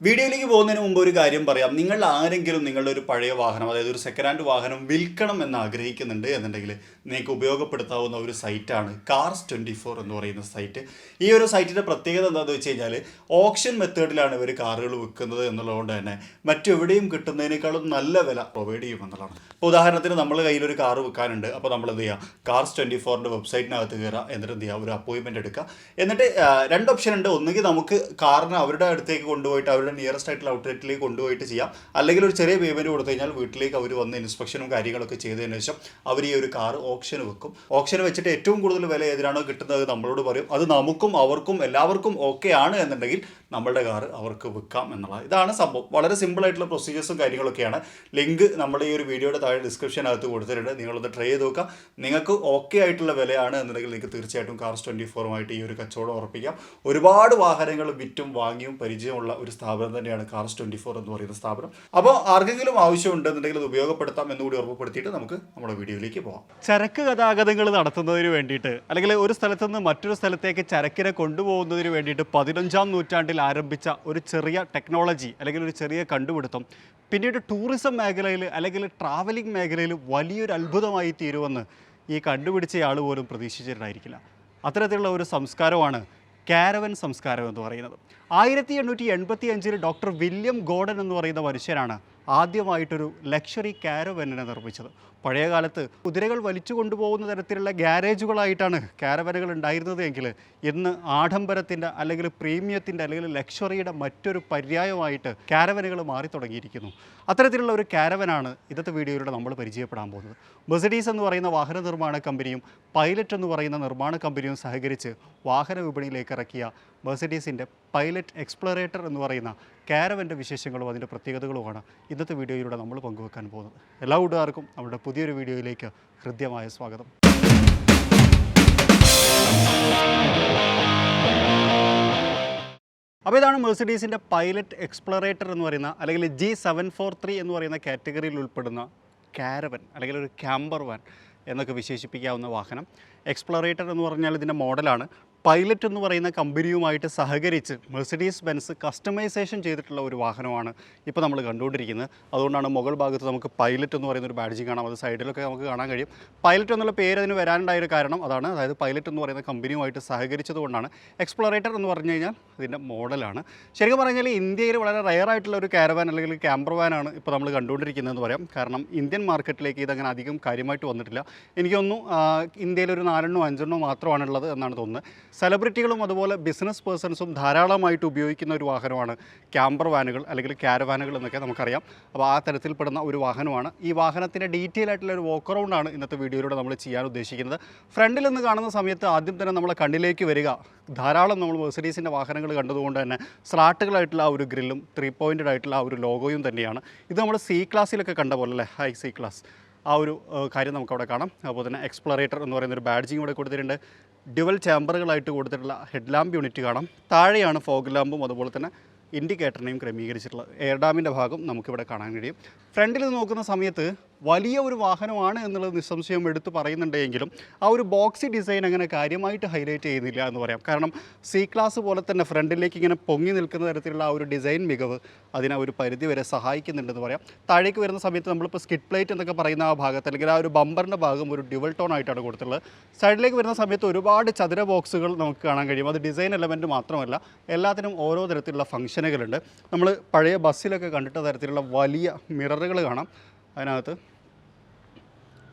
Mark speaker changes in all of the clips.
Speaker 1: വീഡിയോയിലേക്ക് പോകുന്നതിന് മുമ്പ് ഒരു കാര്യം പറയാം. നിങ്ങൾ ആരെങ്കിലും നിങ്ങളുടെ ഒരു പഴയ വാഹനം, അതായത് ഒരു സെക്കൻഡ് ഹാൻഡ് വാഹനം വിൽക്കണം എന്ന് ആഗ്രഹിക്കുന്നുണ്ട് എന്നുണ്ടെങ്കിൽ നിങ്ങൾക്ക് ഉപയോഗപ്പെടുത്താവുന്ന ഒരു സൈറ്റാണ് Cars24 എന്ന് പറയുന്ന സൈറ്റ്. ഈ ഒരു സൈറ്റിൻ്റെ പ്രത്യേകത എന്താണെന്ന് വെച്ച് കഴിഞ്ഞാൽ ഓപ്ഷൻ മെത്തേഡിലാണ് ഇവർ കാറുകൾ വിൽക്കുന്നത് എന്നുള്ളതുകൊണ്ട് തന്നെ മറ്റെവിടെയും കിട്ടുന്നതിനേക്കാളും നല്ല വില പ്രൊവൈഡ് ചെയ്യും എന്നുള്ളതാണ്. ഇപ്പോൾ ഉദാഹരണത്തിന് നമ്മൾ കയ്യിലൊരു കാറ് വിൽക്കാനുണ്ട്. അപ്പോൾ നമ്മൾ എന്ത് ചെയ്യുക, Cars24ൻ്റെ വെബ്സൈറ്റിനകത്ത് കയറുക, എന്നിട്ട് എന്ത് ചെയ്യുക, ഒരു അപ്പോയിൻമെൻറ്റ് എടുക്കുക. എന്നിട്ട് രണ്ട് ഓപ്ഷൻ ഉണ്ട്. ഒന്നുകിൽ നമുക്ക് കാറിന് അവരുടെ അടുത്തേക്ക് കൊണ്ടുപോയിട്ട് അവരുടെ നിയറസ്റ്റ് ആയിട്ടുള്ള ഔട്ട്ലെറ്റിലേക്ക് കൊണ്ടുപോയിട്ട് ചെയ്യാം, അല്ലെങ്കിൽ ഒരു ചെറിയ പേയ്മെൻറ്റ് കൊടുത്തു കഴിഞ്ഞാൽ വീട്ടിലേക്ക് അവർ വന്ന് ഇൻസ്പെക്ഷനും കാര്യങ്ങളൊക്കെ ചെയ്തതിന് ശേഷം അവർ ഈ ഒരു കാർ ഓപ്ഷന് വെക്കും. ഓപ്ഷന് വെച്ചിട്ട് ഏറ്റവും കൂടുതൽ വില ഏതിനാണോ കിട്ടുന്നത് നമ്മളോട് പറയും. അത് നമുക്കും അവർക്കും എല്ലാവർക്കും ഓക്കെ ആണ് എന്നുണ്ടെങ്കിൽ നമ്മളുടെ കാർ അവർക്ക് വിൽക്കാം എന്നുള്ളത്. ഇതാണ് സംഭവം. വളരെ സിമ്പിൾ ആയിട്ടുള്ള പ്രൊസീജിയേഴ്സും കാര്യങ്ങളൊക്കെയാണ്. ലിങ്ക് നമ്മുടെ ഈ ഒരു വീഡിയോയുടെ താഴെ ഡിസ്ക്രിപ്ഷനകത്ത് കൊടുത്തിട്ടുണ്ട്. നിങ്ങളൊന്ന് ട്രൈ ചെയ്ത് നോക്കാം. നിങ്ങൾക്ക് ഓക്കെ ആയിട്ടുള്ള വിലയാണ് എന്നുണ്ടെങ്കിൽ നിങ്ങൾക്ക് തീർച്ചയായിട്ടും Cars24 ഈ ഒരു കച്ചവടം ഉറപ്പിക്കാം. ഒരുപാട് വാഹനങ്ങൾ വിറ്റും വാങ്ങിയും പരിചയമുള്ള ഒരു സ്ഥാപനം തന്നെയാണ് Cars24 എന്ന് പറയുന്ന സ്ഥാപനം. അപ്പോൾ ആർക്കെങ്കിലും ആവശ്യമുണ്ടെന്നുണ്ടെങ്കിൽ അത് ഉപയോഗപ്പെടുത്താം എന്നുകൂടി ഉറപ്പുപ്പെടുത്തിയിട്ട് നമുക്ക് നമ്മുടെ വീഡിയോയിലേക്ക് പോകാം. ചരക്ക് ഗതാഗതങ്ങൾ നടത്തുന്നതിന് വേണ്ടിയിട്ട്, അല്ലെങ്കിൽ ഒരു സ്ഥലത്ത് നിന്ന് മറ്റൊരു സ്ഥലത്തേക്ക് ചരക്കിനെ കൊണ്ടുപോകുന്നതിന് വേണ്ടിയിട്ട് 15ാം നൂറ്റാണ്ടിൽ ആരംഭിച്ച ഒരു ചെറിയ ടെക്നോളജി അല്ലെങ്കിൽ ഒരു ചെറിയ കണ്ടുപിടുത്തം പിന്നീട് ടൂറിസം മേഖലയിൽ അല്ലെങ്കിൽ ട്രാവലിംഗ് മേഖലയിൽ വലിയൊരു അത്ഭുതമായി തീരുമെന്ന് ഈ കണ്ടുപിടിച്ചയാൾ പോലും പ്രതീക്ഷിച്ചിട്ടുണ്ടായിരിക്കില്ല. അത്തരത്തിലുള്ള ഒരു സംസ്കാരമാണ് കാരവൻ സംസ്കാരം എന്ന് പറയുന്നത്. 1885 ഡോക്ടർ വില്യം ഗോർഡൻ എന്ന് പറയുന്ന മനുഷ്യനാണ് ആദ്യമായിട്ടൊരു ലക്ഷറി കാരവനിനെ നിർമ്മിച്ചത്. പഴയ കാലത്ത് കുതിരകൾ വലിച്ചു കൊണ്ടുപോകുന്ന തരത്തിലുള്ള ഗ്യാരേജുകളായിട്ടാണ് കാരവനുകൾ ഉണ്ടായിരുന്നത് എങ്കിൽ ഇന്ന് ആഡംബരത്തിൻ്റെ അല്ലെങ്കിൽ പ്രീമിയത്തിൻ്റെ അല്ലെങ്കിൽ ലക്ഷറിയുടെ മറ്റൊരു പര്യായമായിട്ട് കാരവനുകൾ മാറി തുടങ്ങിയിരിക്കുന്നു. അത്തരത്തിലുള്ള ഒരു കാരവനാണ് ഇന്നത്തെ വീഡിയോയിലൂടെ നമ്മൾ പരിചയപ്പെടാൻ പോകുന്നത്. മെഴ്സിഡീസ് എന്ന് പറയുന്ന വാഹന നിർമ്മാണ കമ്പനിയും പൈലറ്റ് എന്ന് പറയുന്ന നിർമ്മാണ കമ്പനിയും സഹകരിച്ച് വാഹന വിപണിയിലേക്ക് ഇറക്കിയ മെഴ്സിഡീസിൻ്റെ പൈലറ്റ് എക്സ്പ്ലോറേറ്റർ എന്ന് പറയുന്ന കാരവൻ്റെ വിശേഷങ്ങളും അതിൻ്റെ പ്രത്യേകതകളുമാണ് ഇന്നത്തെ വീഡിയോയിലൂടെ നമ്മൾ പങ്കുവെക്കാൻ പോകുന്നത്. എല്ലാ കൂട്ടുകാർക്കും നമ്മുടെ പുതിയൊരു വീഡിയോയിലേക്ക് ഹൃദ്യമായ സ്വാഗതം. അപ്പോൾ ഇതാണ് മെഴ്സിഡീസിൻ്റെ പൈലറ്റ് എക്സ്പ്ലോറേറ്റർ എന്ന് പറയുന്ന അല്ലെങ്കിൽ G743 എന്ന് പറയുന്ന കാറ്റഗറിയിൽ ഉൾപ്പെടുന്ന കാരവൻ അല്ലെങ്കിൽ ഒരു ക്യാമ്പർ വാൻ എന്നൊക്കെ വിശേഷിപ്പിക്കാവുന്ന വാഹനം. എക്സ്പ്ലോറേറ്റർ എന്ന് പറഞ്ഞാൽ ഇതിൻ്റെ മോഡലാണ്. പൈലറ്റ് എന്ന് പറയുന്ന കമ്പനിയുമായിട്ട് സഹകരിച്ച് മെഴ്സിഡീസ് ബെൻസ് കസ്റ്റമൈസേഷൻ ചെയ്തിട്ടുള്ള ഒരു വാഹനമാണ് ഇപ്പോൾ നമ്മൾ കണ്ടുകൊണ്ടിരിക്കുന്നത്. അതുകൊണ്ടാണ് മുകൾ ഭാഗത്ത് നമുക്ക് പൈലറ്റ് എന്ന് പറയുന്ന ഒരു ബാഡ്ജിങ് കാണാം. അത് സൈഡിലൊക്കെ നമുക്ക് കാണാൻ കഴിയും. പൈലറ്റ് എന്നുള്ള പേര് അതിന് വരാനുണ്ടായ ഒരു കാരണം അതാണ്. അതായത് പൈലറ്റ് എന്ന് പറയുന്ന കമ്പനിയുമായിട്ട് സഹകരിച്ചതുകൊണ്ടാണ്. എക്സ്പ്ലോറേറ്റർ എന്ന് പറഞ്ഞു കഴിഞ്ഞാൽ ഇതിൻ്റെ മോഡലാണ്. ശരിക്കും പറഞ്ഞാൽ ഇന്ത്യയിൽ വളരെ റയറായിട്ടുള്ള ഒരു കാരവാൻ അല്ലെങ്കിൽ ക്യാമ്പർ വാനാണ് ഇപ്പോൾ നമ്മൾ കണ്ടുകൊണ്ടിരിക്കുന്നതെന്ന് പറയാം. കാരണം ഇന്ത്യൻ മാർക്കറ്റിലേക്ക് ഇതങ്ങനെ അധികം കാര്യമായിട്ട് വന്നിട്ടില്ല. എനിക്കൊന്നും ഇന്ത്യയിലൊരു 4 5 മാത്രമാണുള്ളത് എന്നാണ് തോന്നുന്നത്. സെലിബ്രിറ്റികളും അതുപോലെ ബിസിനസ് പേഴ്സൺസും ധാരാളമായിട്ട് ഉപയോഗിക്കുന്ന ഒരു വാഹനമാണ് ക്യാമ്പർ വാനുകൾ അല്ലെങ്കിൽ കാരവാനുകൾ എന്നൊക്കെ നമുക്കറിയാം. അപ്പോൾ ആ തരത്തിൽപ്പെടുന്ന ഒരു വാഹനമാണ്. ഈ വാഹനത്തിൻ്റെ ഡീറ്റെയിൽ ആയിട്ടുള്ള ഒരു വോക്ക് അറൗണ്ടാണ് ഇന്നത്തെ വീഡിയോയിലൂടെ നമ്മൾ ചെയ്യാൻ ഉദ്ദേശിക്കുന്നത്. ഫ്രണ്ടിൽ നിന്ന് കാണുന്ന സമയത്ത് ആദ്യം തന്നെ നമ്മളെ കണ്ണിലേക്ക് വരിക ധാരാളം നമ്മൾ മെഴ്സിഡീസിൻ്റെ വാഹനങ്ങൾ കണ്ടതുകൊണ്ട് തന്നെ സ്ലാട്ടുകളായിട്ടുള്ള ആ ഒരു ഗ്രില്ലും 3 പോയിൻറ്റഡ് ആയിട്ടുള്ള ആ ഒരു ലോഗോയും തന്നെയാണ്. ഇത് നമ്മൾ സി ക്ലാസ്സിലൊക്കെ കണ്ട പോലെ അല്ലേ, ഹൈ സി ക്ലാസ് ആ ഒരു കാര്യം നമുക്കവിടെ കാണാം. അതുപോലെ തന്നെ എക്സ്പ്ലോറേറ്റർ എന്ന് പറയുന്ന ഒരു ബാഡ്ജിങ് ഇവിടെ കൊടുത്തിട്ടുണ്ട്. ഡ്യുവൽ ചാമ്പറുകളായിട്ട് കൊടുത്തിട്ടുള്ള ഹെഡ് ലാമ്പ് യൂണിറ്റ് കാണാം. താഴെയാണ് ഫോഗ് ലാമ്പും അതുപോലെ തന്നെ ഇൻഡിക്കേറ്ററിനെയും ക്രമീകരിച്ചിട്ടുള്ളത്. എയർ ഡാമിൻ്റെ ഭാഗം നമുക്കിവിടെ കാണാൻ കഴിയും. ഫ്രണ്ടിൽ നോക്കുന്ന സമയത്ത് വലിയ ഒരു വാഹനമാണ് എന്നുള്ളത് നിസ്സംശയം എടുത്ത് പറയുന്നുണ്ടെങ്കിലും ആ ഒരു ബോക്സി ഡിസൈൻ അങ്ങനെ കാര്യമായിട്ട് ഹൈലൈറ്റ് ചെയ്യുന്നില്ല എന്ന് പറയാം. കാരണം സി ക്ലാസ് പോലെ തന്നെ ഫ്രണ്ടിലേക്ക് ഇങ്ങനെ പൊങ്ങി നിൽക്കുന്ന തരത്തിലുള്ള ആ ഒരു ഡിസൈൻ മികവ് അതിനെ ഒരു പരിധി വരെ സഹായിക്കുന്നുണ്ടെന്ന് പറയാം. താഴേക്ക് വരുന്ന സമയത്ത് നമ്മളിപ്പോൾ സ്കിഡ് പ്ലേറ്റ് എന്നൊക്കെ പറയുന്ന ആ ഭാഗത്ത് അല്ലെങ്കിൽ ആ ഒരു ബമ്പറിൻ്റെ ഭാഗം ഒരു ഡ്യുവൽ ടോൺ ആയിട്ടാണ് കൊടുത്തിട്ടുള്ളത്. സൈഡിലേക്ക് വരുന്ന സമയത്ത് ഒരുപാട് ചതുര ബോക്സുകൾ നമുക്ക് കാണാൻ കഴിയും. അത് ഡിസൈൻ എലമെൻറ്റ് മാത്രമല്ല, എല്ലാത്തിനും ഓരോ തരത്തിലുള്ള ഫംഗ്ഷനുകളുണ്ട്. നമ്മൾ പഴയ ബസ്സിലൊക്കെ കണ്ടിട്ട തരത്തിലുള്ള വലിയ മിററുകൾ കാണാം. അതിനകത്ത്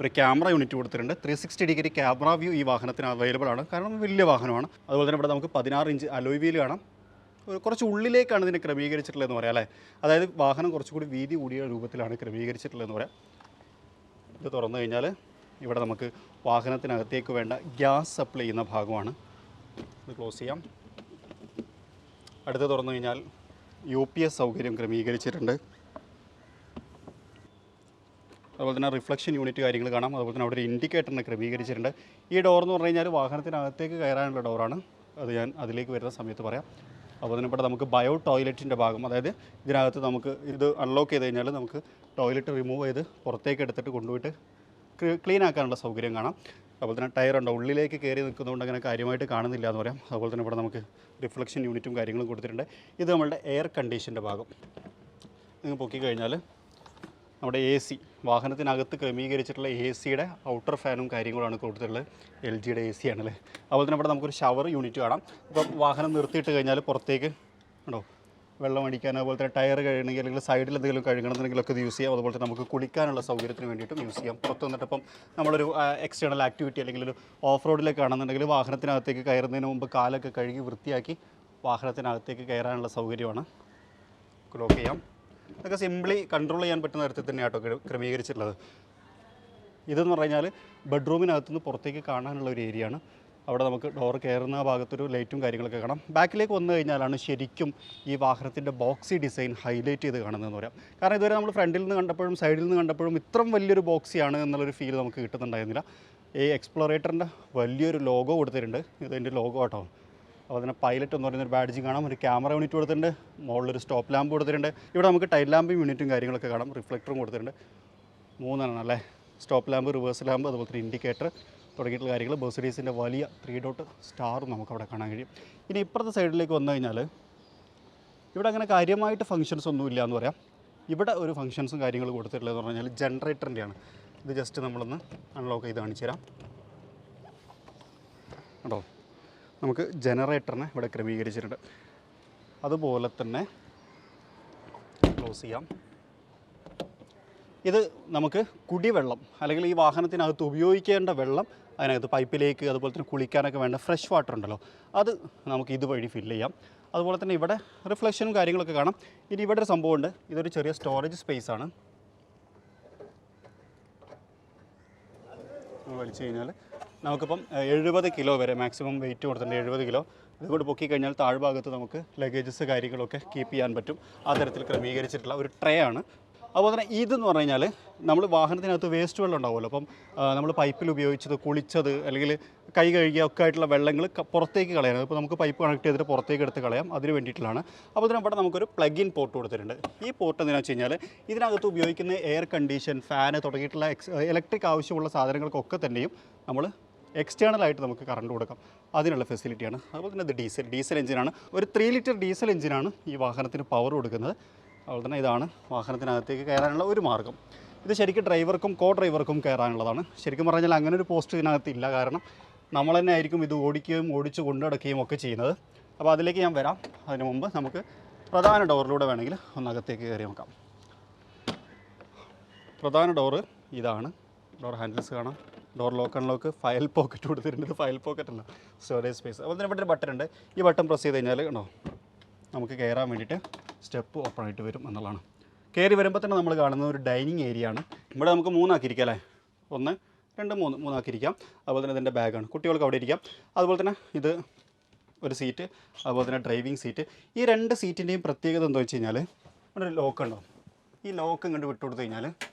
Speaker 1: ഒരു ക്യാമറ യൂണിറ്റ് കൊടുത്തിട്ടുണ്ട്. 360 ഡിഗ്രി ക്യാമറ വ്യൂ ഈ വാഹനത്തിന് അവൈലബിൾ ആണ്. കാരണം വലിയ വാഹനമാണ്. അതുപോലെ തന്നെ ഇവിടെ നമുക്ക് 16 ഇഞ്ച് അലോയ് വീൽ കാണാം. കുറച്ച് ഉള്ളിലേക്കാണ് ഇതിനെ ക്രമീകരിച്ചിട്ടുള്ളതെന്ന് പറയാം അല്ലേ. അതായത് വാഹനം കുറച്ചുകൂടി വീതി കൂടിയ രൂപത്തിലാണ് ക്രമീകരിച്ചിട്ടുള്ളതെന്ന് പറയാം. ഇത് തുറന്നു കഴിഞ്ഞാൽ ഇവിടെ നമുക്ക് വാഹനത്തിനകത്തേക്ക് വേണ്ട ഗ്യാസ് സപ്ലൈ ചെയ്യുന്ന ഭാഗമാണ്. ഇത് ക്ലോസ് ചെയ്യാം. അടുത്ത് തുറന്നു കഴിഞ്ഞാൽ UPS സൗകര്യം ക്രമീകരിച്ചിട്ടുണ്ട്. അതുപോലെ തന്നെ റിഫ്ലക്ഷൻ യൂണിറ്റ് കാര്യങ്ങൾ കാണാം. അതുപോലെ തന്നെ അവിടെ ഒരു ഇൻഡിക്കേറ്ററിനെ ക്രമീകരിച്ചിട്ടുണ്ട്. ഈ ഡോർ എന്ന് പറഞ്ഞു കഴിഞ്ഞാൽ വാഹനത്തിനകത്തേക്ക് കയറാനുള്ള ഡോറാണ്. അത് ഞാൻ അതിലേക്ക് വരുന്ന സമയത്ത് പറയാം. അപ്പോൾ തന്നെ ഇവിടെ നമുക്ക് ബയോ ടോയ്ലറ്റിൻ്റെ ഭാഗം, അതായത് ഇതിനകത്ത് നമുക്ക് ഇത് അൺലോക്ക് ചെയ്ത് കഴിഞ്ഞാൽ നമുക്ക് ടോയ്ലറ്റ് റിമൂവ് ചെയ്ത് പുറത്തേക്ക് എടുത്തിട്ട് കൊണ്ടുപോയിട്ട് ക്ലീൻ ആക്കാനുള്ള സൗകര്യം കാണാം. അതുപോലെ തന്നെ ടയർ ഉണ്ടോ ഉള്ളിലേക്ക് കയറി നിൽക്കുന്നതുകൊണ്ട് അങ്ങനെ കാര്യമായിട്ട് കാണുന്നില്ല എന്ന് പറയാം. അതുപോലെ തന്നെ ഇവിടെ നമുക്ക് റിഫ്ലക്ഷൻ യൂണിറ്റും കാര്യങ്ങളും കൊടുത്തിട്ടുണ്ട്. ഇത് നമ്മളുടെ എയർ കണ്ടീഷൻ്റെ ഭാഗം. നിങ്ങൾ പൊക്കി കഴിഞ്ഞാൽ നമ്മുടെ AC വാഹനത്തിനകത്ത് ക്രമീകരിച്ചിട്ടുള്ള AC-യുടെ ഔട്ടർ ഫാനും കാര്യങ്ങളുമാണ് കൊടുത്തിട്ടുള്ളത്. LG-യുടെ AC ആണല്ലേ. അതുപോലെ തന്നെ ഇവിടെ നമുക്കൊരു ഷവർ യൂണിറ്റ് കാണാം. ഇപ്പം വാഹനം നിർത്തിയിട്ട് കഴിഞ്ഞാൽ പുറത്തേക്ക് ഉണ്ടോ വെള്ളം അടിക്കാൻ, അതുപോലെ തന്നെ ടയർ കഴുകണമെങ്കിൽ അല്ലെങ്കിൽ സൈഡിൽ എന്തെങ്കിലും കഴുകണമെന്നുണ്ടെങ്കിലൊക്കെ ഇത് യൂസ് ചെയ്യാം. അതുപോലെ തന്നെ നമുക്ക് കുളിക്കാനുള്ള സൗകര്യത്തിന് വേണ്ടിയിട്ടും യൂസ് ചെയ്യാം. പുറത്ത് വന്നിട്ട് ഇപ്പം നമ്മളൊരു എക്സ്റ്റേണൽ ആക്ടിവിറ്റി അല്ലെങ്കിൽ ഒരു ഓഫ് റോഡിലേക്ക് ആണെന്നുണ്ടെങ്കിൽ വാഹനത്തിനകത്തേക്ക് കയറുന്നതിന് മുമ്പ് കാലൊക്കെ കഴുകി വൃത്തിയാക്കി വാഹനത്തിനകത്തേക്ക് കയറാനുള്ള സൗകര്യമാണ്. ലോക്ക് ചെയ്യാം. ഇതൊക്കെ സിംപ്ലി കൺട്രോൾ ചെയ്യാൻ പറ്റുന്ന തരത്തിൽ തന്നെയാണ് കേട്ടോ ക്രമീകരിച്ചിട്ടുള്ളത്. ഇതെന്ന് പറഞ്ഞാൽ ബെഡ്റൂമിനകത്തുനിന്ന് പുറത്തേക്ക് കാണാനുള്ള ഒരു ഏരിയയാണ്. അവിടെ നമുക്ക് ഡോർ കയറുന്ന ഭാഗത്തൊരു ലൈറ്റും കാര്യങ്ങളൊക്കെ കാണാം. ബാക്കിലേക്ക് വന്നു കഴിഞ്ഞാലാണ് ശരിക്കും ഈ വാഹനത്തിൻ്റെ ബോക്സി ഡിസൈൻ ഹൈലൈറ്റ് ചെയ്ത് കാണുന്നതെന്ന് പറയാം. കാരണം ഇതുവരെ നമ്മൾ ഫ്രണ്ടിൽ നിന്ന് കണ്ടപ്പോഴും സൈഡിൽ നിന്ന് കണ്ടപ്പോഴും ഇത്രയും വലിയൊരു ബോക്സിയാണ് എന്നുള്ളൊരു ഫീൽ നമുക്ക് കിട്ടുന്നുണ്ടായിരുന്നില്ല. ഈ എക്സ്പ്ലോറേറ്ററിൻ്റെ വലിയൊരു ലോഗോ കൊടുത്തിട്ടുണ്ട്. ഇതിൻ്റെ ലോഗോ കേട്ടോ. അതുപോലെ തന്നെ പൈലറ്റ് എന്ന് പറയുന്നൊരു ബാഡ്ജിങ് കാണാം. ഒരു ക്യാമറ യൂണിറ്റ് കൊടുത്തിട്ടുണ്ട്. മുകളിലൊരു സ്റ്റോപ്പ് ലാമ്പ് കൊടുത്തിട്ടുണ്ട്. ഇവിടെ നമുക്ക് ടൈൽ ലാമ്പും യൂണിറ്റും കാര്യങ്ങളൊക്കെ കാണാം. റിഫ്ലക്ടറും കൊടുത്തിട്ടുണ്ട്. 3 അല്ലേ. സ്റ്റോപ്പ് ലാമ്പ്, റിവേഴ്സ് ലാമ്പ്, അതുപോലെ തന്നെ ഇൻഡിക്കേറ്റർ തുടങ്ങിയിട്ടുള്ള കാര്യങ്ങൾ. മെർസിഡീസിൻ്റെ വലിയ 3 ഡോട്ട് സ്റ്റാറും നമുക്കവിടെ കാണാൻ കഴിയും. ഇനി ഇപ്പുറത്തെ സൈഡിലേക്ക് വന്നു കഴിഞ്ഞാൽ ഇവിടെ അങ്ങനെ കാര്യമായിട്ട് ഫങ്ഷൻസ് ഒന്നുമില്ല എന്ന് പറയാം. ഇവിടെ ഒരു ഫങ്ഷൻസും കാര്യങ്ങളും കൊടുത്തിട്ടുള്ളതെന്ന് പറഞ്ഞാൽ ജനറേറ്ററിൻ്റെയാണ്. ഇത് ജസ്റ്റ് നമ്മളൊന്ന് അൺലോക്ക് ചെയ്ത് കാണിച്ചു തരാം കേട്ടോ. നമുക്ക് ജനറേറ്ററിനെ ഇവിടെ ക്രമീകരിച്ചിട്ടുണ്ട്. അതുപോലെ തന്നെ ക്ലോസ് ചെയ്യാം. ഇത് നമുക്ക് കുടിവെള്ളം അല്ലെങ്കിൽ ഈ വാഹനത്തിനകത്ത് ഉപയോഗിക്കേണ്ട വെള്ളം അതിനകത്ത് പൈപ്പിലേക്ക്, അതുപോലെ തന്നെ കുളിക്കാനൊക്കെ വേണ്ട ഫ്രഷ് വാട്ടർ ഉണ്ടല്ലോ, അത് നമുക്ക് ഇതുവഴി ഫില്ല് ചെയ്യാം. അതുപോലെ തന്നെ ഇവിടെ റിഫ്ലക്ഷനും കാര്യങ്ങളൊക്കെ കാണാം. ഇനി ഇവിടെ ഒരു സംഭവമുണ്ട്. ഇതൊരു ചെറിയ സ്റ്റോറേജ് സ്പേസ് ആണ്. വലിച്ചു കഴിഞ്ഞാൽ നമുക്കിപ്പം 70 കിലോ വരെ മാക്സിമം വെയിറ്റ് കൊടുത്തിട്ടുണ്ട്. 70 കിലോ ഇതുകൊണ്ട് പൊക്കി കഴിഞ്ഞാൽ താഴ്ഭാഗത്ത് നമുക്ക് ലഗേജസ് കാര്യങ്ങളൊക്കെ കീപ്പ് ചെയ്യാൻ പറ്റും. ആ തരത്തിൽ ക്രമീകരിച്ചിട്ടുള്ള ഒരു ട്രേ ആണ്. അതുപോലെ തന്നെ ഇതെന്ന് പറഞ്ഞു കഴിഞ്ഞാൽ നമ്മൾ വാഹനത്തിനകത്ത് വേസ്റ്റ് വെള്ളം ഉണ്ടാവുമല്ലോ. അപ്പം നമ്മൾ പൈപ്പിൽ ഉപയോഗിച്ചത്, കുളിച്ചത്, അല്ലെങ്കിൽ കൈ കഴുകിയ ഒക്കെ ആയിട്ടുള്ള വെള്ളങ്ങൾ പുറത്തേക്ക് കളയാൻ, ഇപ്പോൾ നമുക്ക് പൈപ്പ് കണക്ട് ചെയ്തിട്ട് പുറത്തേക്ക് എടുത്ത് കളയാം. അതിന് വേണ്ടിയിട്ടുള്ളതാണ്. അപ്പോൾ ഇതിന് ഇവിടെ നമുക്കൊരു പ്ലഗ് ഇൻ പോർട്ട് കൊടുത്തിട്ടുണ്ട്. ഈ പോർട്ട് എന്തിനാണെന്ന് വെച്ച് കഴിഞ്ഞാൽ ഇതിനകത്ത് ഉപയോഗിക്കുന്ന എയർ കണ്ടീഷൻ, ഫാന് തുടങ്ങിയിട്ടുള്ള ഇലക്ട്രിക് ആവശ്യമുള്ള സാധനങ്ങൾക്കൊക്കെ തന്നെയും നമ്മൾ എക്സ്റ്റേണലായിട്ട് നമുക്ക് കറണ്ട് കൊടുക്കാം. അതിനുള്ള ഫെസിലിറ്റിയാണ്. അതുപോലെ തന്നെ ഇത് ഡീസൽ എഞ്ചിനാണ്. ഒരു 3 ലിറ്റർ ഡീസൽ എഞ്ചിനാണ് ഈ വാഹനത്തിന് പവർ കൊടുക്കുന്നത്. അതുപോലെ തന്നെ ഇതാണ് വാഹനത്തിനകത്തേക്ക് കയറാനുള്ള ഒരു മാർഗ്ഗം. ഇത് ശരിക്കും ഡ്രൈവർക്കും കോ ഡ്രൈവർക്കും കയറാനുള്ളതാണ്. ശരിക്കും പറഞ്ഞാൽ അങ്ങനെ ഒരു പോസ്റ്റ് ഇതിനകത്ത് ഇല്ല. കാരണം നമ്മൾ തന്നെ ആയിരിക്കും ഇത് ഓടിക്കുകയും ഓടിച്ച് കൊണ്ടുനടക്കുകയും ഒക്കെ ചെയ്യുന്നത്. അപ്പോൾ അതിലേക്ക് ഞാൻ വരാം. അതിന് മുമ്പ് നമുക്ക് പ്രധാന ഡോറിലൂടെ വേണമെങ്കിൽ ഒന്നകത്തേക്ക് കയറി നോക്കാം. പ്രധാന ഡോറ് ഇതാണ്. ഡോർ ഹാൻഡിൽസ് കാണാം. Door lock unlock, file pocket കൊടുത്തിട്ടുണ്ട്. ഫയൽ പോക്കറ്റ് അല്ല, സ്റ്റോറേജ് സ്പേസ്. അതുപോലെ തന്നെ ഇവിടെ ഒരു ബട്ടൺ ഉണ്ട്. ഈ ബട്ടൺ പ്രസ് ചെയ്ത് കഴിഞ്ഞാൽ കണ്ടോ നമുക്ക് കയറാൻ വേണ്ടിയിട്ട് സ്റ്റെപ്പ് ഓപ്പൺ ആയിട്ട് വരും എന്നുള്ളതാണ്. കയറി വരുമ്പോൾ തന്നെ നമ്മൾ കാണുന്ന ഒരു ഡൈനിങ് ഏരിയ ആണ്. ഇവിടെ നമുക്ക് 3 ആക്കിയിരിക്കാം അല്ലേ. 1, 2, 3 ആക്കിയിരിക്കാം. അതുപോലെ തന്നെ ഇതിൻ്റെ ബാഗാണ്, കുട്ടികൾക്ക് അവിടെ ഇരിക്കാം. അതുപോലെ തന്നെ ഇത് ഒരു സീറ്റ്, അതുപോലെ തന്നെ ഡ്രൈവിംഗ് സീറ്റ്. ഈ 2 സീറ്റിൻ്റെയും പ്രത്യേകത എന്താ വെച്ച് കഴിഞ്ഞാൽ ഇവിടെ ഒരു ലോക്ക് ഉണ്ടോ. ഈ ലോക്ക് ഇങ്ങോട്ട് വിട്ടു കൊടുത്തു കഴിഞ്ഞാൽ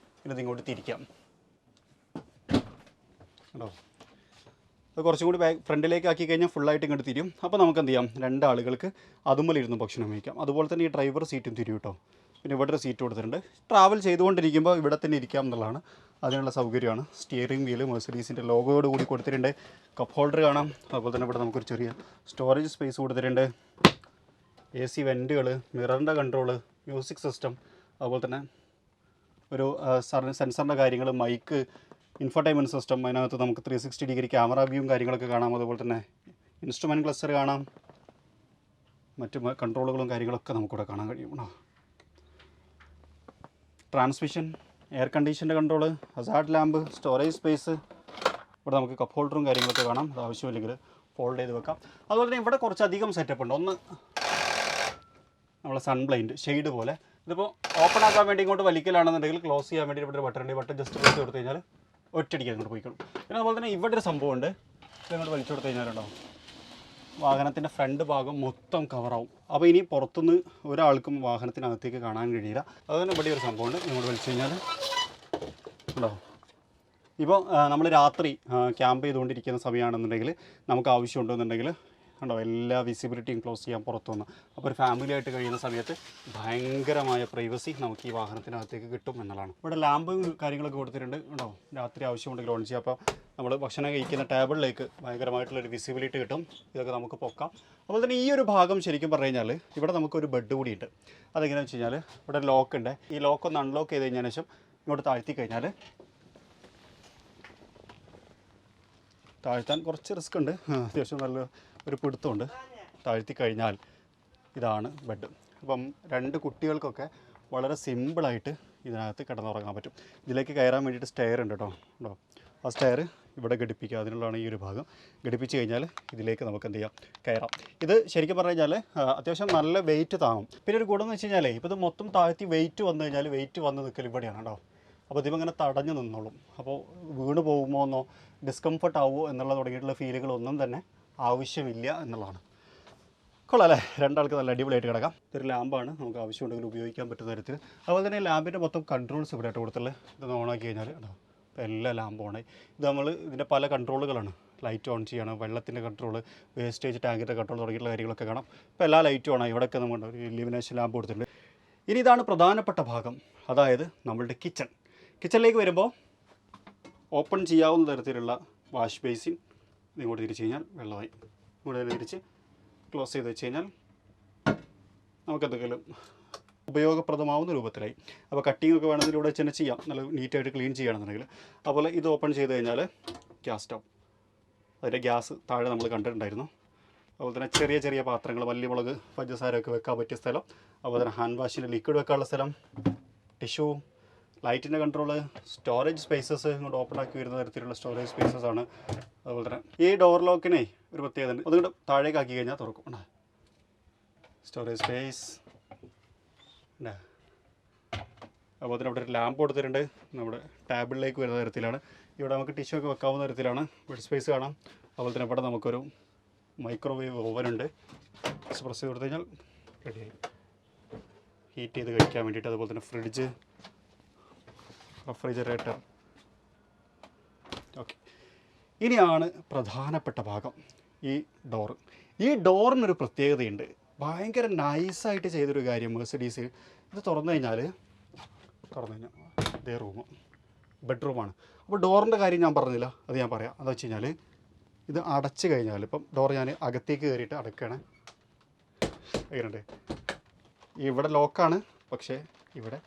Speaker 1: ഇത് ഇങ്ങോട്ട് തിരിക്കാം കേട്ടോ. അത് കുറച്ചും കൂടി ഫ്രണ്ടിലേക്ക് ആക്കി കഴിഞ്ഞാൽ ഫുള്ളായിട്ട് ഇങ്ങോട്ട് തിരിയും. അപ്പോൾ നമുക്ക് എന്ത് ചെയ്യാം, 2 ആളുകൾക്ക് അതുമ്മലിരുന്ന് ഭക്ഷണം കഴിക്കാം. അതുപോലെ തന്നെ ഈ ഡ്രൈവർ സീറ്റും തിരിയും കേട്ടോ. പിന്നെ ഇവിടെ ഒരു സീറ്റ് കൊടുത്തിട്ടുണ്ട്. ട്രാവൽ ചെയ്തുകൊണ്ടിരിക്കുമ്പോൾ ഇവിടെ തന്നെ ഇരിക്കാം എന്നുള്ളതാണ്. അതിനുള്ള സൗകര്യമാണ്. സ്റ്റിയറിംഗ് വീല് മെർസിഡീസിൻ്റെ ലോഗോയോട് കൂടി കൊടുത്തിട്ടുണ്ട്. കപ്പ് ഹോൾഡർ കാണാം. അതുപോലെ തന്നെ ഇവിടെ നമുക്കൊരു ചെറിയ സ്റ്റോറേജ് സ്പേസ് കൊടുത്തിട്ടുണ്ട്. AC വെൻറ്റുകൾ, മിററിൻ്റെ കൺട്രോള്, മ്യൂസിക് സിസ്റ്റം, അതുപോലെ തന്നെ ഒരു സെൻസറിൻ്റെ കാര്യങ്ങൾ, മൈക്ക്, ഇൻഫോർടൈൻമെൻറ്റ് സിസ്റ്റം. അതിനകത്ത് നമുക്ക് 360 ഡിഗ്രി ക്യാമറ വ്യൂവും കാര്യങ്ങളൊക്കെ കാണാം. അതുപോലെ തന്നെ ഇൻസ്ട്രുമെൻറ്റ് ക്ലസ്റ്റർ കാണാം. മറ്റ് കൺട്രോളുകളും കാര്യങ്ങളൊക്കെ നമുക്കിവിടെ കാണാൻ കഴിയും. ട്രാൻസ്മിഷൻ, എയർ കണ്ടീഷൻ്റെ control, hazard lamp, storage space. ഇവിടെ നമുക്ക് കപ്പ് ഹോൾഡറും കാര്യങ്ങളൊക്കെ കാണാം. അത് ആവശ്യമില്ലെങ്കിൽ ഫോൾഡ് ചെയ്ത് വെക്കാം. അതുപോലെ തന്നെ ഇവിടെ കുറച്ചധികം സെറ്റപ്പ് ഉണ്ട്. ഒന്ന് നമ്മളെ സൺ ബ്ലൈൻഡ് ഷെയ്ഡ് പോലെ. ഇതിപ്പോൾ ഓപ്പൺ ആക്കാൻ വേണ്ടി ഇങ്ങോട്ട് വലിക്കലാണെന്നുണ്ടെങ്കിൽ ക്ലോസ് ചെയ്യാൻ വേണ്ടി ഇവിടെ ഒരു ബട്ടൺ ഉണ്ട്. ബട്ടൺ ജസ്റ്റ് ക്ലോസ് കൊടുത്തു കഴിഞ്ഞാൽ ഒറ്റയടിക്ക് അങ്ങോട്ട് പോയിക്കണം. പിന്നെ അതുപോലെ തന്നെ ഇവിടെ ഒരു സംഭവമുണ്ട്. ഇങ്ങോട്ട് വലിച്ചു കൊടുത്തു കഴിഞ്ഞാലുണ്ടോ വാഹനത്തിൻ്റെ ഫ്രണ്ട് ഭാഗം മൊത്തം കവറാവും. അപ്പോൾ ഇനി പുറത്തുനിന്ന് ഒരാൾക്കും വാഹനത്തിനകത്തേക്ക് കാണാൻ കഴിയില്ല. അതുതന്നെ ഇവിടെ ഒരു സംഭവമുണ്ട്. ഇങ്ങോട്ട് വലിച്ചു കഴിഞ്ഞാൽ ഉണ്ടോ. ഇപ്പോൾ നമ്മൾ രാത്രി ക്യാമ്പ് ചെയ്തുകൊണ്ടിരിക്കുന്ന സമയമാണെന്നുണ്ടെങ്കിൽ നമുക്ക് ആവശ്യമുണ്ടെന്നുണ്ടെങ്കിൽ കണ്ടോ എല്ലാ വിസിബിലിറ്റിയും ക്ലോസ് ചെയ്യാൻ പുറത്തു വന്നു. അപ്പോൾ ഒരു ഫാമിലി ആയിട്ട് കഴിയുന്ന സമയത്ത് ഭയങ്കരമായ പ്രൈവസി നമുക്ക് ഈ വാഹനത്തിനകത്തേക്ക് കിട്ടും എന്നുള്ളതാണ്. ഇവിടെ ലാമ്പും കാര്യങ്ങളൊക്കെ കൊടുത്തിട്ടുണ്ട് കേട്ടോ, രാത്രി ആവശ്യമുണ്ടെങ്കിൽ ഓൺ ചെയ്യാം. അപ്പോൾ നമ്മൾ ഭക്ഷണം കഴിക്കുന്ന ടേബിളിലേക്ക് ഭയങ്കരമായിട്ടുള്ളൊരു വിസിബിലിറ്റി കിട്ടും. ഇതൊക്കെ നമുക്ക് പൊക്കാം. അതുപോലെ തന്നെ ഈ ഒരു ഭാഗം ശരിക്കും പറഞ്ഞു കഴിഞ്ഞാൽ ഇവിടെ നമുക്കൊരു ബെഡ് കൂടിയുണ്ട്. അതെങ്ങനെയാണെന്ന് വെച്ച് കഴിഞ്ഞാൽ ഇവിടെ ലോക്ക് ഉണ്ട്. ഈ ലോക്ക് ഒന്ന് അൺലോക്ക് ചെയ്ത് കഴിഞ്ഞതിന് ശേഷം ഇങ്ങോട്ട് താഴ്ത്തി കഴിഞ്ഞാൽ താഴ്ത്താൻ കുറച്ച് റിസ്ക് ഉണ്ട്, അത്യാവശ്യം നല്ല ഒരു പിടുത്തമുണ്ട്. താഴ്ത്തി കഴിഞ്ഞാൽ ഇതാണ് ബെഡ്. അപ്പം 2 കുട്ടികൾക്കൊക്കെ വളരെ സിമ്പിളായിട്ട് ഇതിനകത്ത് കിടന്നുറങ്ങാൻ പറ്റും. ഇതിലേക്ക് കയറാൻ വേണ്ടിയിട്ട് സ്റ്റെയർ ഉണ്ട് കേട്ടോ. ആ സ്റ്റെയർ ഇവിടെ ഘടിപ്പിക്കുക. അതിനുള്ളതാണ് ഈ ഒരു ഭാഗം. ഘടിപ്പിച്ച് കഴിഞ്ഞാൽ ഇതിലേക്ക് നമുക്ക് എന്ത് ചെയ്യാം, കയറാം. ഇത് ശരിക്കും പറഞ്ഞു കഴിഞ്ഞാൽ അത്യാവശ്യം നല്ല വെയിറ്റ് താങ്ങും. പിന്നെ ഒരു ഗുണം എന്ന് വെച്ച് കഴിഞ്ഞാൽ ഇപ്പോൾ ഇത് മൊത്തം താഴ്ത്തി വെയിറ്റ് വന്നു കഴിഞ്ഞാൽ വെയിറ്റ് വന്ന് നിൽക്കൽ ഇവിടെയാണ് കേട്ടോ. അപ്പോൾ ഇതിങ്ങനെ തടഞ്ഞു നിന്നോളും. അപ്പോൾ വീണ് പോകുമോ എന്നോ ഡിസ്കംഫർട്ട് ആവുമോ എന്നുള്ള തുടങ്ങിയിട്ടുള്ള ഫീലുകളൊന്നും തന്നെ ആവശ്യമില്ല എന്നുള്ളതാണ്. കൊള്ളാം അല്ലേ? 2 ആൾക്ക് നല്ല അടിപൊളിയായിട്ട് കിടക്കാം. ഇതൊരു ലാമ്പാണ്, നമുക്ക് ആവശ്യമുണ്ടെങ്കിൽ ഉപയോഗിക്കാൻ പറ്റുന്ന തരത്തിൽ. അതുപോലെ തന്നെ ലാമ്പിൻ്റെ മൊത്തം കൺട്രോൾസ് ഇവിടെ ആയിട്ട് കൊടുത്തുള്ളത്. ഇതൊന്ന് ഓണാക്കി കഴിഞ്ഞാൽ ഇപ്പോൾ എല്ലാ ലാമ്പും ഓണായി. ഇത് നമ്മൾ ഇതിൻ്റെ പല കൺട്രോളുകളാണ്. ലൈറ്റ് ഓൺ ചെയ്യണം, വെള്ളത്തിൻ്റെ കൺട്രോൾ, വേസ്റ്റേജ് ടാങ്കിൻ്റെ കൺട്രോൾ തുടങ്ങിയിട്ടുള്ള കാര്യങ്ങളൊക്കെ കാണാം. ഇപ്പോൾ എല്ലാ ലൈറ്റും ഓണായി. ഇവിടെയൊക്കെ നമ്മൾ ഒരു ഇലിമിനേഷൻ ലാമ്പ് കൊടുത്തിട്ടുണ്ട്. ഇനി ഇതാണ് പ്രധാനപ്പെട്ട ഭാഗം, അതായത് നമ്മളുടെ കിച്ചൺ. കിച്ചണിലേക്ക് വരുമ്പോൾ ഓപ്പൺ ചെയ്യാവുന്ന തരത്തിലുള്ള വാഷ് ബേസിൻ. ഇങ്ങോട്ട് തിരിച്ച് കഴിഞ്ഞാൽ വെള്ളമായി. ഇങ്ങോട്ട് തന്നെ തിരിച്ച് ക്ലോസ് ചെയ്ത് വെച്ച് കഴിഞ്ഞാൽ നമുക്കെന്തെങ്കിലും ഉപയോഗപ്രദമാവുന്ന രൂപത്തിലായി. അപ്പോൾ കട്ടിങ് ഒക്കെ വേണമെങ്കിൽ ഇവിടെ തന്നെ ചെയ്യാം, നല്ല നീറ്റായിട്ട് ക്ലീൻ ചെയ്യുകയാണെന്നുണ്ടെങ്കിൽ. അതുപോലെ ഇത് ഓപ്പൺ ചെയ്ത് കഴിഞ്ഞാൽ ഗ്യാസ് സ്റ്റൗ, അതിൻ്റെ ഗ്യാസ് താഴെ നമ്മൾ കണ്ടിട്ടുണ്ടായിരുന്നു. അതുപോലെ തന്നെ ചെറിയ ചെറിയ പാത്രങ്ങൾ, മല്ലിമുളക്, പഞ്ചസാരമൊക്കെ വെക്കാൻ പറ്റിയ സ്ഥലം. അതുപോലെ തന്നെ ഹാൻഡ് വാഷിൻ്റെ ലിക്വിഡ് വെക്കാനുള്ള സ്ഥലം, ടിഷ്യൂ, ലൈറ്റിൻ്റെ കൺട്രോള്, സ്റ്റോറേജ് സ്പേസസ്. ഇങ്ങോട്ട് ഓപ്പൺ ആക്കി വരുന്ന തരത്തിലുള്ള സ്റ്റോറേജ് സ്പേസസ് ആണ്. അതുപോലെ തന്നെ ഈ ഡോർ ലോക്കിനെ ഒരു പ്രത്യേകത ഉണ്ട്, അതുകൊണ്ട് താഴേക്ക് ആക്കി കഴിഞ്ഞാൽ തുറക്കും. Storage space. അതുപോലെ തന്നെ ഇവിടെ ഒരു ലാമ്പ് കൊടുത്തിട്ടുണ്ട്, നമ്മുടെ ടേബിളിലേക്ക് വരുന്ന തരത്തിലാണ്. ഇവിടെ നമുക്ക് ടിഷ്യൂ ഒക്കെ വെക്കാവുന്ന തരത്തിലാണ്. ബെഡ് സ്പേസ് കാണാം. അതുപോലെ തന്നെ ഇവിടെ നമുക്കൊരു മൈക്രോവേവ് ഓവൻ ഉണ്ട്. പ്രസ് ചെയ്ത് കൊടുത്തു കഴിഞ്ഞാൽ റെഡിയായി, ഹീറ്റ് ചെയ്ത് കഴിക്കാൻ വേണ്ടിയിട്ട്. അതുപോലെ തന്നെ ഫ്രിഡ്ജ്, റെഫ്രിജറേറ്റർ. ഓക്കെ, ഇനിയാണ് പ്രധാനപ്പെട്ട ഭാഗം, ഈ ഡോറ്. ഈ ഡോറിനൊരു പ്രത്യേകതയുണ്ട്, ഭയങ്കര നൈസായിട്ട് ചെയ്തൊരു കാര്യം മെഴ്സിഡീസ്. ഇത് തുറന്നു കഴിഞ്ഞാൽ ഇതേ റൂം, ബെഡ്റൂമാണ്. അപ്പോൾ ഡോറിൻ്റെ കാര്യം ഞാൻ പറഞ്ഞില്ല, അത് ഞാൻ പറയാം. എന്താ വെച്ച് കഴിഞ്ഞാൽ ഇത് അടച്ചു കഴിഞ്ഞാൽ, ഇപ്പം ഡോർ ഞാൻ അകത്തേക്ക് കയറിയിട്ട് അടയ്ക്കുകയാണ്. എങ്ങനെയുണ്ട്? ഇവിടെ ലോക്കാണ്, പക്ഷേ ഇവിടെ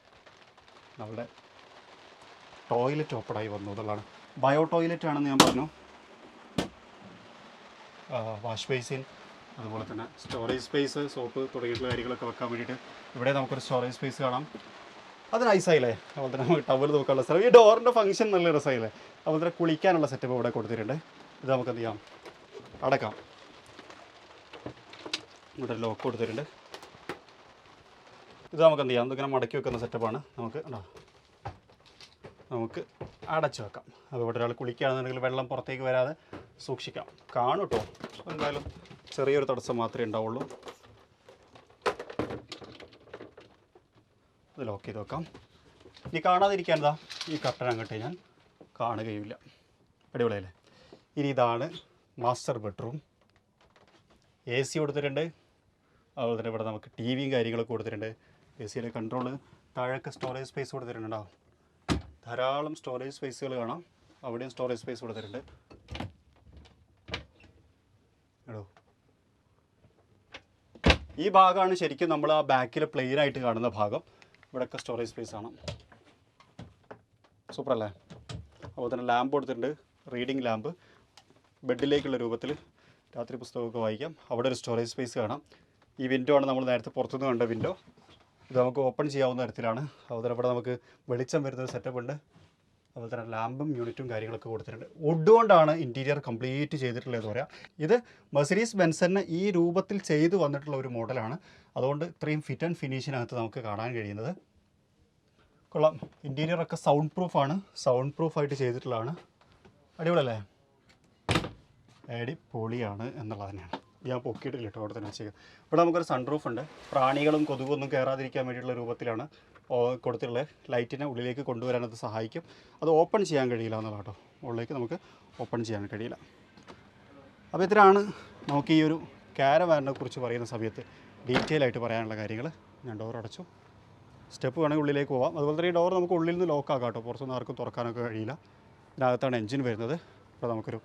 Speaker 1: നമ്മുടെ ടോയ്ലറ്റ് ഓപ്പണായി വന്നു എന്നുള്ളതാണ്. ബയോ ടോയ്ലറ്റ് ആണെന്ന് ഞാൻ പറഞ്ഞു. വാഷ് ബേസിൻ, അതുപോലെ തന്നെ സ്റ്റോറേജ് സ്പേസ്, സോപ്പ് തുടങ്ങിയിട്ടുള്ള കാര്യങ്ങളൊക്കെ വെക്കാൻ വേണ്ടിയിട്ട് ഇവിടെ നമുക്കൊരു സ്റ്റോറേജ് സ്പേസ് കാണാം. അത് നൈസായില്ലേ? അതുപോലെ തന്നെ നമുക്ക് ടവൽ നോക്കാനുള്ള സ്ഥലം. ഈ ഡോറിൻ്റെ ഫംഗ്ഷൻ നല്ല രസമായില്ലേ? അതുപോലെ തന്നെ കുളിക്കാനുള്ള സെറ്റപ്പ് ഇവിടെ കൊടുത്തിട്ടുണ്ട്. ഇത് നമുക്ക് എന്ത് ചെയ്യാം, അടക്കാം. ഇവിടെ ലോക്ക് കൊടുത്തിട്ടുണ്ട്. ഇത് നമുക്ക് എന്ത് ചെയ്യാം, ഇതിങ്ങനെ മടക്കി വെക്കുന്ന സെറ്റപ്പാണ്. നമുക്ക് അടച്ചു വെക്കാം. അപ്പോൾ ഇവിടെ ഒരാൾ കുളിക്കുകയാണെന്നുണ്ടെങ്കിൽ വെള്ളം പുറത്തേക്ക് വരാതെ സൂക്ഷിക്കാം. കാണും കേട്ടോ, എന്തായാലും ചെറിയൊരു തടസ്സം മാത്രമേ ഉണ്ടാവുള്ളൂ. ഇത് ലോക്ക് ചെയ്ത് വെക്കാം. ഇനി കാണാതിരിക്കാൻ എന്താ, ഈ കർട്ടൻ അങ്ങോട്ട് ഞാൻ കാണുകയുമില്ല. അടിപൊളിയല്ലേ? ഇനി ഇതാണ് മാസ്റ്റർ ബെഡ്റൂം. എ സി കൊടുത്തിട്ടുണ്ട്. അതുപോലെ തന്നെ ഇവിടെ നമുക്ക് ടി വിയും കാര്യങ്ങളൊക്കെ കൊടുത്തിട്ടുണ്ട്. എ സിയുടെ കൺട്രോള്, താഴേക്ക് സ്റ്റോറേജ് സ്പേസ് കൊടുത്തിട്ടുണ്ടാവും. ധാരാളം സ്റ്റോറേജ് സ്പേസുകൾ കാണാം. അവിടെയും സ്റ്റോറേജ് സ്പേസ് കൊടുത്തിട്ടുണ്ട്. ഈ ഭാഗമാണ് ശരിക്കും നമ്മൾ ആ ബാക്കിൽ പ്ലെയിൻ ആയിട്ട് കാണുന്ന ഭാഗം. ഇവിടെയൊക്കെ സ്റ്റോറേജ് സ്പേസ് ആണ്. സൂപ്പർ അല്ലേ? അതുപോലെ തന്നെ ലാമ്പ് കൊടുത്തിട്ടുണ്ട്, റീഡിങ് ലാമ്പ്. ബെഡിലേക്കുള്ള രൂപത്തിൽ രാത്രി പുസ്തകമൊക്കെ വായിക്കാം. അവിടെ ഒരു സ്റ്റോറേജ് സ്പേസ് കാണാം. ഈ വിൻഡോ ആണ് നമ്മൾ നേരത്തെ പുറത്തുനിന്ന് കണ്ട വിൻഡോ. ഇത് നമുക്ക് ഓപ്പൺ ചെയ്യാവുന്ന തരത്തിലാണ്. അതുപോലെ തന്നെ ഇവിടെ നമുക്ക് വെളിച്ചം വരുന്നൊരു സെറ്റപ്പ് ഉണ്ട്. അതുപോലെ തന്നെ ലാമ്പും യൂണിറ്റും കാര്യങ്ങളൊക്കെ കൊടുത്തിട്ടുണ്ട്. വുഡ് കൊണ്ടാണ് ഇൻറ്റീരിയർ കംപ്ലീറ്റ് ചെയ്തിട്ടുള്ളതെന്ന് പറയാം. ഇത് മെഴ്സിഡീസ് ബെൻസിന് ഈ രൂപത്തിൽ ചെയ്തു വന്നിട്ടുള്ള ഒരു മോഡലാണ്. അതുകൊണ്ട് ഇത്രയും ഫിറ്റ് ആൻഡ് ഫിനിഷിനകത്ത് നമുക്ക് കാണാൻ കഴിയുന്നത്. കൊള്ളാം. ഇൻറ്റീരിയറൊക്കെ സൗണ്ട് പ്രൂഫാണ്, സൗണ്ട് പ്രൂഫായിട്ട് ചെയ്തിട്ടുള്ളതാണ്. അടിപൊളിയല്ലേ? അടിപൊളിയാണ് എന്നുള്ളത് തന്നെയാണ്. ഞാൻ പൊക്കിയിട്ടില്ല കേട്ടോ, അവിടെ തന്നെ വെച്ചേക്കാം. ഇവിടെ നമുക്കൊരു സൺറൂഫ് ഉണ്ട്. പ്രാണികളും കൊതുകൊന്നും കയറാതിരിക്കാൻ വേണ്ടിയിട്ടുള്ള രൂപത്തിലാണ് കൊടുത്തിട്ടുള്ളത്. ലൈറ്റിനെ ഉള്ളിലേക്ക് കൊണ്ടുവരാനത് സഹായിക്കും. അത് ഓപ്പൺ ചെയ്യാൻ കഴിയില്ല എന്നുള്ള കേട്ടോ, ഉള്ളിലേക്ക് നമുക്ക് ഓപ്പൺ ചെയ്യാൻ കഴിയില്ല. അപ്പോൾ ഇത്രയാണ് നമുക്ക് ഈ ഒരു കാരവാനിനെ കുറിച്ച് പറയുന്ന സമയത്ത് ഡീറ്റെയിൽ ആയിട്ട് പറയാനുള്ള കാര്യങ്ങൾ. ഞാൻ ഡോർ അടച്ചു. സ്റ്റെപ്പ് വേണമെങ്കിൽ ഉള്ളിലേക്ക് പോകാം. അതുപോലെ തന്നെ ഈ ഡോർ നമുക്ക് ഉള്ളിൽ നിന്ന് ലോക്ക് ആക്കാം കേട്ടോ. പുറത്തുനിന്ന് ആർക്കും തുറക്കാനൊക്കെ കഴിയില്ല. ഇതിനകത്താണ് എൻജിൻ വരുന്നത്. ഇപ്പോൾ നമുക്കൊരു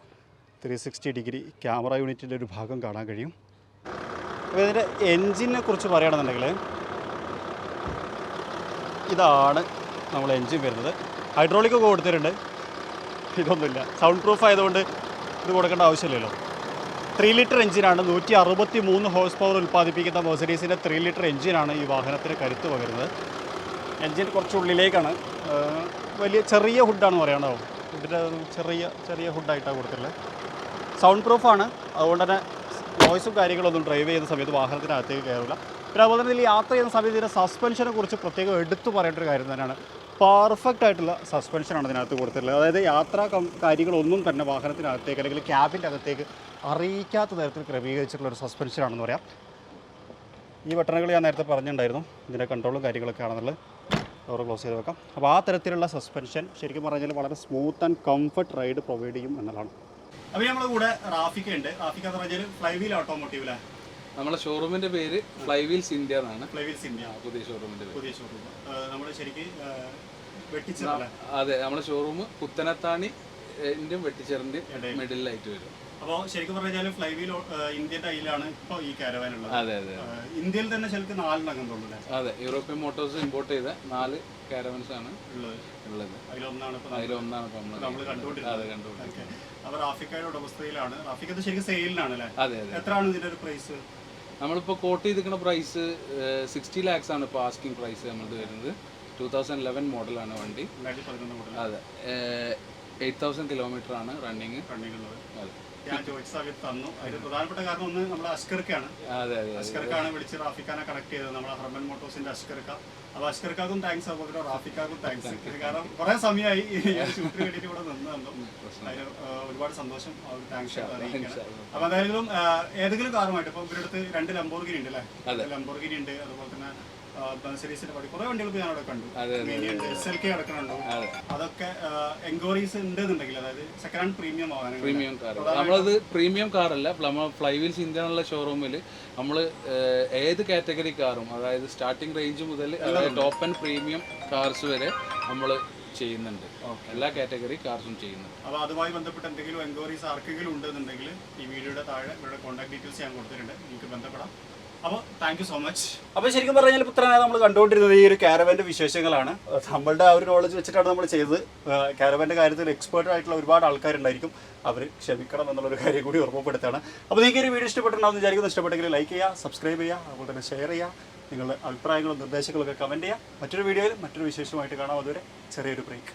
Speaker 1: 360 ഡിഗ്രി ക്യാമറ യൂണിറ്റിൻ്റെ ഒരു ഭാഗം കാണാൻ കഴിയും. അപ്പോൾ ഇതിൻ്റെ എൻജിനെ കുറിച്ച് പറയുകയാണെന്നുണ്ടെങ്കിൽ ഇതാണ് നമ്മൾ എൻജിൻ വരുന്നത്. ഹൈഡ്രോളിക്കൊക്കെ കൊടുത്തിട്ടുണ്ട്. ഇതൊന്നുമില്ല, സൗണ്ട് പ്രൂഫ് ആയതുകൊണ്ട് ഇത് കൊടുക്കേണ്ട ആവശ്യമില്ലല്ലോ. 3 ലിറ്റർ എഞ്ചിനാണ്. 163 ഹോഴ്സ് പവർ ഉൽപ്പാദിപ്പിക്കുന്ന മെർസിഡീസിൻ്റെ 3 ലിറ്റർ എഞ്ചിനാണ് ഈ വാഹനത്തിന് കരുത്ത് പകരുന്നത്. എൻജിൻ കുറച്ച് ഉള്ളിലേക്കാണ്. ചെറിയ ഹുഡാണെന്ന് പറയാനാവും. ഹുഡിൻ്റെ ചെറിയ ഹുഡായിട്ടാണ് കൊടുത്തിട്ടുള്ളത്. സൗണ്ട് പ്രൂഫാണ്. അതുകൊണ്ട് തന്നെ നോയ്സും കാര്യങ്ങളൊന്നും ഡ്രൈവ് ചെയ്യുന്ന സമയത്ത് വാഹനത്തിനകത്തേക്ക് കയറില്ല. പിന്നെ അതുപോലെ തന്നെ യാത്ര ചെയ്യുന്ന സമയത്ത് ഇതിൻ്റെ സസ്പെൻഷനെ കുറിച്ച് പ്രത്യേകം എടുത്തു പറയേണ്ട ഒരു കാര്യം തന്നെയാണ്. പെർഫെക്റ്റ് ആയിട്ടുള്ള സസ്പെൻഷനാണ് ഇതിനകത്ത് കൊടുത്തിട്ടുള്ളത്. അതായത് യാത്രാ കാര്യങ്ങളൊന്നും തന്നെ വാഹനത്തിനകത്തേക്ക് അല്ലെങ്കിൽ ക്യാബിൻ്റെ അകത്തേക്ക് അറിയിക്കാത്ത തരത്തിൽ ക്രമീകരിച്ചിട്ടുള്ള ഒരു സസ്പെൻഷനാണെന്ന് പറയാം. ഈ ബട്ടണുകൾ ഞാൻ നേരത്തെ പറഞ്ഞിട്ടുണ്ടായിരുന്നു, ഇതിൻ്റെ കൺട്രോളും കാര്യങ്ങളൊക്കെ ആണെന്നുള്ളത്. ഡോർ ക്ലോസ് ചെയ്ത് വെക്കാം. അപ്പോൾ ആ തരത്തിലുള്ള സസ്പെൻഷൻ ശരിക്കും പറഞ്ഞാൽ വളരെ smooth and comfort ride provide ചെയ്യും എന്നുള്ളതാണ്. അപ്പോൾ നമ്മുടെ കൂടെ റാഫിക്ക ഉണ്ട്. റാഫിക്ക എന്ന് പറഞ്ഞാൽ ഫ്ലൈവീൽ ഓട്ടോമോട്ടീവിലെ
Speaker 2: നമ്മുടെ ഷോറൂമിന്റെ പേര് ഫ്ലൈവീൽസ് ഇന്ത്യ എന്നാണ്.
Speaker 1: ഫ്ലൈവീൽസ് ഇന്ത്യ
Speaker 2: പുതിയ ഷോറൂമിന്റെ പേര്.
Speaker 1: പുതിയ ഷോറൂം നമ്മൾ ശരിക്കും
Speaker 2: അതെ, നമ്മുടെ ഷോറൂം പുത്തനത്താണി വെട്ടിച്ചേറിന്റെ മിഡിലായിട്ട് വരും.
Speaker 1: അപ്പോൾ ശരിക്കും പറഞ്ഞാൽ ഫ്ലൈവീൽ ഇന്ത്യയുടെ കയ്യിലാണ് ഇപ്പോൾ ഈ കാരവാൻ ഉള്ളത്.
Speaker 2: അതെ അതെ,
Speaker 1: ഇന്ത്യയിൽ തന്നെ ശരിക്കും 4 തോന്നുന്നു.
Speaker 2: അതെ, യൂറോപ്യൻ മോട്ടോഴ്സ് ഇമ്പോർട്ട് ചെയ്ത 4 കാരവൻസ് ആണ് ഉള്ളത്.
Speaker 1: അതിലൊന്നാണ്
Speaker 2: നമ്മൾ കണ്ടുകൊണ്ടിരിക്കുന്നത്.
Speaker 1: അപ്പോൾ റാഫിക്കയുടെ ഉടമസ്ഥയിലാണ്. റാഫിക്ക ശരിക്കും സെയിലിനാണ് അല്ലേ?
Speaker 2: അതെ അതെ.
Speaker 1: എത്രയാണ് ഇതിന്റെ ഒരു പ്രൈസ്?
Speaker 2: നമ്മളിപ്പോൾ കോട്ട് ചെയ്തിരിക്കുന്ന പ്രൈസ് 60 lakhs ആണ് ഇപ്പോൾ ആസ്കിംഗ് പ്രൈസ് നമ്മൾക്ക് വരുന്നത്. 2011 മോഡലാണ് വണ്ടി.
Speaker 1: 2011 മോഡൽ.
Speaker 2: അതെ, 8000 കിലോമീറ്റർ ആണ് റണ്ണിങ് ഉള്ളത്. അതെ,
Speaker 1: ഞാൻ ചോദിച്ച സമയത്ത് തന്നു. അതിന് പ്രധാനപ്പെട്ട കാരണം ഒന്ന് നമ്മുടെ അഷ്കർക്കാണ്. അഷ്കർക്കാണ് വിളിച്ച് റാഫിക്കാനെ കണക്ട് ചെയ്തത്, നമ്മുടെ ഹർമൻ മോട്ടോഴ്സിന്റെ അഷ്കർക്ക. അപ്പോൾ അഷ്കർക്കാക്കും താങ്ക്സ്, അതുപോലെ റാഫിക്കാക്കും താങ്ക്സ്. കാരണം കുറേ സമയമായി ഷൂട്ടിന് വേണ്ടിയിട്ട് ഇവിടെ നിന്ന് തന്നു. അതിന് ഒരുപാട് സന്തോഷം. താങ്ക്സ് അറിയിക്കണം. അപ്പോൾ എന്തായാലും ഏതെങ്കിലും കാറുമായിട്ട് ഇപ്പോൾ ഇവരുടെ അടുത്ത് 2 ലംബോർഗിനി ഉണ്ട് അല്ലേ? ലംബോർഗിനി ഉണ്ട്, അതുപോലെ തന്നെ മെർസിഡീസിന്റെ കുറെ വണ്ടികൾ ഞാൻ അവിടെ കണ്ടു. SLK കിടക്കുന്നുണ്ടോ? അതൊക്കെ എൻക്വയറീസ് ഉണ്ടെന്നുണ്ടെങ്കിൽ, അതായത് സെക്കൻഡ് ഹാൻഡ് പ്രീമിയം
Speaker 2: കാർ. നമ്മളത് പ്രീമിയം കാറല്ല, നമ്മൾ ഫ്ലൈവീൽസ് ഇന്ത്യ എന്നുള്ള ഷോറൂമിൽ നമ്മൾ ഏത് കാറ്റഗറി കാറും, അതായത് സ്റ്റാർട്ടിംഗ് റേഞ്ച് മുതൽ ടോപ്പ് ആൻഡ് പ്രീമിയം കാർസ് വരെ നമ്മൾ ചെയ്യുന്നുണ്ട്. എല്ലാ കാറ്റഗറി കാർസും ചെയ്യുന്നുണ്ട്.
Speaker 1: അപ്പോൾ അതുമായി ബന്ധപ്പെട്ട് എന്തെങ്കിലും എൻക്വയറീസ് ആർക്കെങ്കിലും ഉണ്ടെന്നുണ്ടെങ്കിൽ ഈ വീഡിയോയുടെ താഴെ ഇവരുടെ കോൺടാക്ട് ഡീറ്റെയിൽസ് ഞാൻ കൊടുത്തിട്ടുണ്ട്, നിങ്ങൾക്ക് ബന്ധപ്പെടാം. അപ്പോൾ താങ്ക് യു സോ മച്ച്. അപ്പോൾ ശരിക്കും പറഞ്ഞാൽ ഇത്ര നേരം നമ്മൾ കണ്ടുകൊണ്ടിരുന്നത് ഈ ഒരു കാരവാൻ്റെ വിശേഷങ്ങളാണ്. നമ്മളുടെ ആ ഒരു നോളജ് വെച്ചിട്ടാണ് നമ്മൾ ചെയ്തത്. കാരവാൻ്റെ കാര്യത്തിൽ എക്സ്പേർട്ട് ആയിട്ടുള്ള ഒരുപാട് ആൾക്കാരുണ്ടായിരിക്കും, അവർ ക്ഷമിക്കണം എന്നുള്ളൊരു കാര്യം കൂടി ഓർമ്മപ്പെടുത്താണ്. അപ്പോൾ നിങ്ങൾക്ക് ഒരു വീഡിയോ ഇഷ്ടപ്പെട്ടിട്ടുണ്ടാവും വിചാരിക്കുന്നു. ഇഷ്ടപ്പെട്ടെങ്കിൽ ലൈക്ക് ചെയ്യുക, സബ്സ്ക്രൈബ് ചെയ്യുക, അതുപോലെ തന്നെ ഷെയർ ചെയ്യുക. നിങ്ങളുടെ അഭിപ്രായങ്ങളും നിർദ്ദേശങ്ങളൊക്കെ കമൻറ്റ് ചെയ്യുക. മറ്റൊരു വീഡിയോയിൽ മറ്റൊരു വിശേഷമായിട്ട് കാണാം. അതുവരെ ചെറിയൊരു ബ്രേക്ക്.